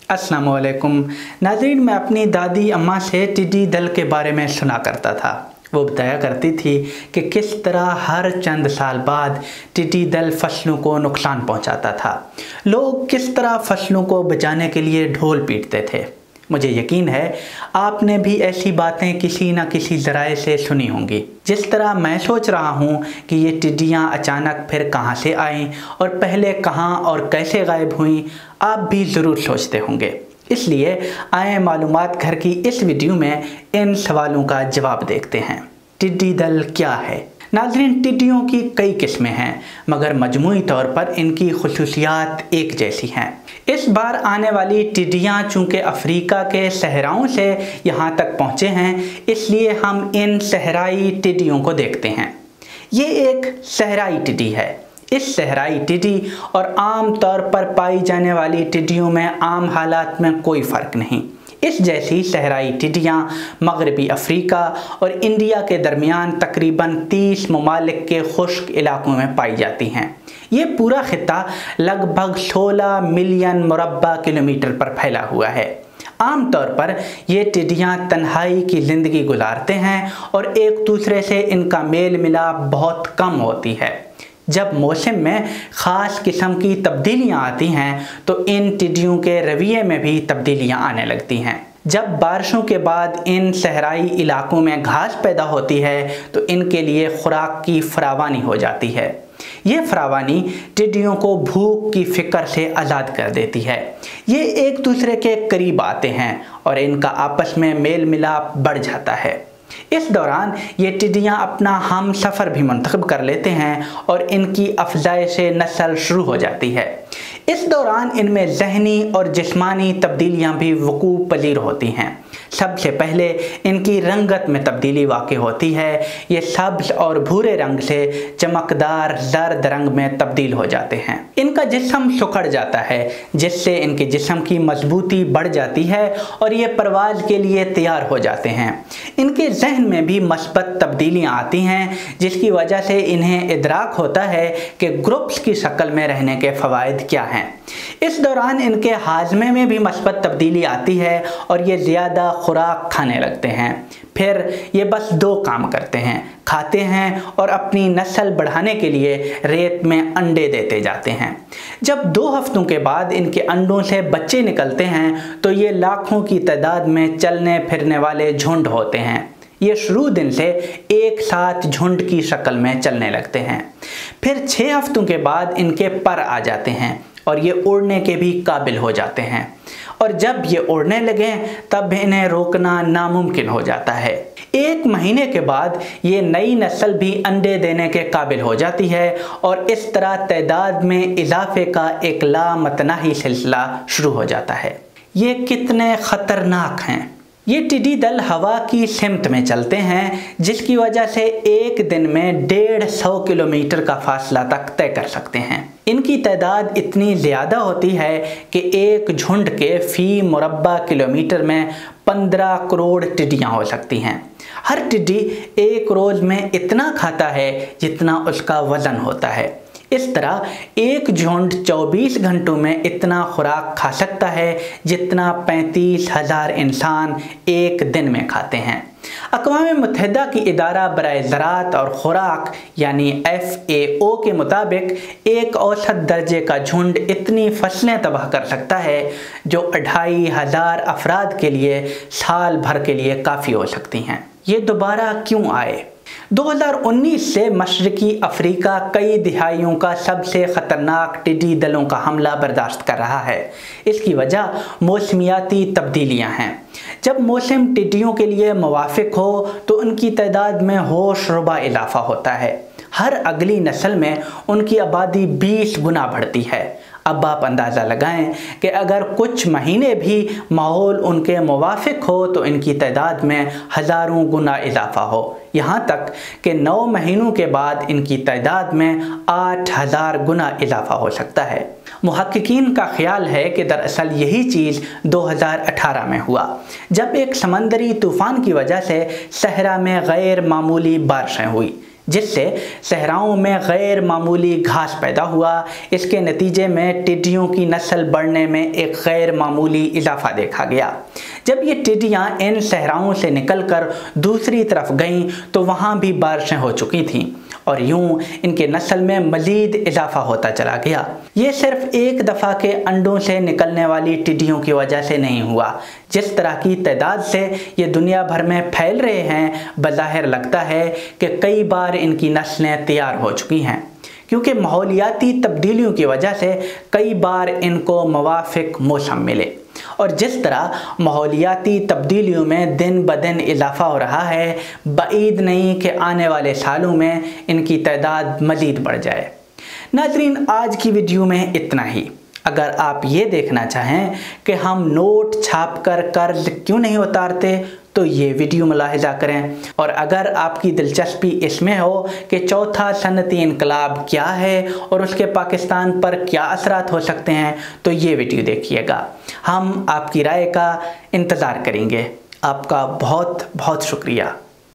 अस्सलामुअलैकुम नाज़रीन, मैं अपनी दादी अम्मा से टिड्डी दल के बारे में सुना करता था। वो बताया करती थी कि किस तरह हर चंद साल बाद टिड्डी दल फसलों को नुकसान पहुंचाता था। लोग किस तरह फसलों को बचाने के लिए ढोल पीटते थे। मुझे यकीन है आपने भी ऐसी बातें किसी न किसी ज़राए से सुनी होंगी। जिस तरह मैं सोच रहा हूँ कि ये टिड्डियाँ अचानक फिर कहाँ से आईं और पहले कहाँ और कैसे गायब हुईं, आप भी ज़रूर सोचते होंगे। इसलिए आए मालूमात घर की इस वीडियो में इन सवालों का जवाब देखते हैं। टिड्डी दल क्या है? नाज़रीन, टिड्डियों की कई किस्में हैं, मगर मजमूई तौर पर इनकी खुसूसियात एक जैसी हैं। इस बार आने वाली टिड्डियाँ चूँकि अफ्रीका के सहराओं से यहाँ तक पहुँचे हैं, इसलिए हम इन सहराई टिड्डियों को देखते हैं। ये एक सहराई टिड्डी है। इस सहराई टिड्डी और आम तौर पर पाई जाने वाली टिड्डियों में आम हालात में कोई फ़र्क नहीं। इस जैसी सहराई टिड्डियाँ मगरबी अफ्रीका और इंडिया के दरमियान तकरीबन 30 ममालिक के खुश्क इलाकों में पाई जाती हैं। ये पूरा खित्ता लगभग 16 मिलियन मुरब्बा किलोमीटर पर फैला हुआ है। आम तौर पर ये टिड्डियाँ तन्हाई की ज़िंदगी गुजारते हैं और एक दूसरे से इनका मेल मिलाप बहुत कम होती है। जब मौसम में ख़ास किस्म की तब्दीलियाँ आती हैं तो इन टिड्डियों के रवैये में भी तब्दीलियाँ आने लगती हैं। जब बारिशों के बाद इन सहराई इलाकों में घास पैदा होती है तो इनके लिए खुराक की फरावानी हो जाती है। ये फरावानी टिड्डियों को भूख की फ़िक्र से आज़ाद कर देती है। ये एक दूसरे के करीब आते हैं और इनका आपस में मेल मिलाप बढ़ जाता है। इस दौरान ये टिड्डियाँ अपना हम सफ़र भी मुंतखब कर लेते हैं और इनकी अफजाइश नस्ल शुरू हो जाती है। इस दौरान इनमें ज़हनी और जिस्मानी तब्दीलियाँ भी वकूअ पज़ीर होती हैं। सबसे पहले इनकी रंगत में तब्दीली वाक़ई होती है। ये सब्ज़ और भूरे रंग से चमकदार जर्द रंग में तब्दील हो जाते हैं। इनका जिस्म सुखड़ जाता है, जिससे इनके जिस्म की मजबूती बढ़ जाती है और ये परवाज़ के लिए तैयार हो जाते हैं। इनके जहन में भी मस्बत तब्दीलियाँ आती हैं, जिसकी वजह से इन्हें इदराक होता है कि ग्रुप्स की शक्ल में रहने के फ़वाइद क्या हैं। इस दौरान इनके हाजमे में भी मस्बत तब्दीली आती है और ये ज़्यादा खुराक खाने लगते हैं। फिर ये बस दो काम करते हैं, खाते हैं और अपनी नस्ल बढ़ाने के लिए रेत में अंडे देते जाते हैं। जब 2 हफ्तों के बाद इनके अंडों से बच्चे निकलते हैं तो ये लाखों की तादाद में चलने फिरने वाले झुंड होते हैं। ये शुरू दिन से एक साथ झुंड की शक्ल में चलने लगते हैं। फिर 6 हफ्तों के बाद इनके पर आ जाते हैं और ये उड़ने के भी काबिल हो जाते हैं। और जब ये उड़ने लगें तब इन्हें रोकना नामुमकिन हो जाता है। 1 महीने के बाद ये नई नस्ल भी अंडे देने के काबिल हो जाती है और इस तरह तादाद में इजाफे का एक लामतनाही सिलसिला शुरू हो जाता है। ये कितने ख़तरनाक हैं। ये टिड्डी दल हवा की सिमत में चलते हैं, जिसकी वजह से एक दिन में 150 किलोमीटर का फासला तक तय कर सकते हैं। इनकी तादाद इतनी ज़्यादा होती है कि एक झुंड के फ़ी मुरब्बा किलोमीटर में 15 करोड़ टिड्डियाँ हो सकती हैं। हर टिड्डी एक रोज़ में इतना खाता है जितना उसका वज़न होता है। इस तरह एक झुंड 24 घंटों में इतना खुराक खा सकता है जितना 35,000 इंसान एक दिन में खाते हैं। अक़वाम मुत्तहिदा की इदारा बराए ज़राअत और खुराक यानी FAO के मुताबिक एक औसत दर्जे का झुंड इतनी फसलें तबाह कर सकता है जो 2,500 अफराद के लिए साल भर के लिए काफ़ी हो सकती हैं। ये दोबारा क्यों आए? 2019 से मशरकी अफ्रीका कई दिहाइयों का सबसे ख़तरनाक टिड्डी दलों का हमला बर्दाश्त कर रहा है। इसकी वजह मौसमियाती तब्दीलियां हैं। जब मौसम टिड्डियों के लिए मुवाफिक हो तो उनकी तादाद में होश रुबा इजाफा होता है। हर अगली नस्ल में उनकी आबादी 20 गुना बढ़ती है। अब आप अंदाज़ा लगाएं कि अगर कुछ महीने भी माहौल उनके मुवाफिक हो तो इनकी तादाद में हज़ारों गुना इजाफा हो, यहाँ तक कि 9 महीनों के बाद इनकी तादाद में 8,000 गुना इजाफा हो सकता है। मुहक्किकीन का ख्याल है कि दरअसल यही चीज़ 2018 में हुआ, जब एक समंदरी तूफ़ान की वजह से सहरा में गैर मामूली बारिशें हुई, जिससे सहराओं में गैर मामूली घास पैदा हुआ। इसके नतीजे में टिड्डियों की नस्ल बढ़ने में एक गैर मामूली इजाफा देखा गया। जब ये टिड्डियाँ इन सहराओं से निकलकर दूसरी तरफ गईं तो वहाँ भी बारिशें हो चुकी थीं और यूं इनके नस्ल में मज़ीद इजाफा होता चला गया। ये सिर्फ एक दफ़ा के अंडों से निकलने वाली टिड्डियों की वजह से नहीं हुआ। जिस तरह की तादाद से ये दुनिया भर में फैल रहे हैं, बज़ाहिर लगता है कि कई बार इनकी नस्लें तैयार हो चुकी हैं, क्योंकि माहौलियाती तब्दीलियों की वजह से कई बार इनको मुवाफिक मौसम मिले और जिस तरह माहौलियाती तब्दीलियों में दिन ब दिन इजाफा हो रहा है, बाइद नहीं कि आने वाले सालों में इनकी तादाद मज़ीद बढ़ जाए। नाज़रीन, आज की वीडियो में इतना ही। अगर आप ये देखना चाहें कि हम नोट छापकर कर्ज क्यों नहीं उतारते तो ये वीडियो मुलाहिजा करें, और अगर आपकी दिलचस्पी इसमें हो कि चौथा सनती इनकलाब क्या है और उसके पाकिस्तान पर क्या असरात हो सकते हैं तो ये वीडियो देखिएगा। हम आपकी राय का इंतज़ार करेंगे। आपका बहुत बहुत शुक्रिया।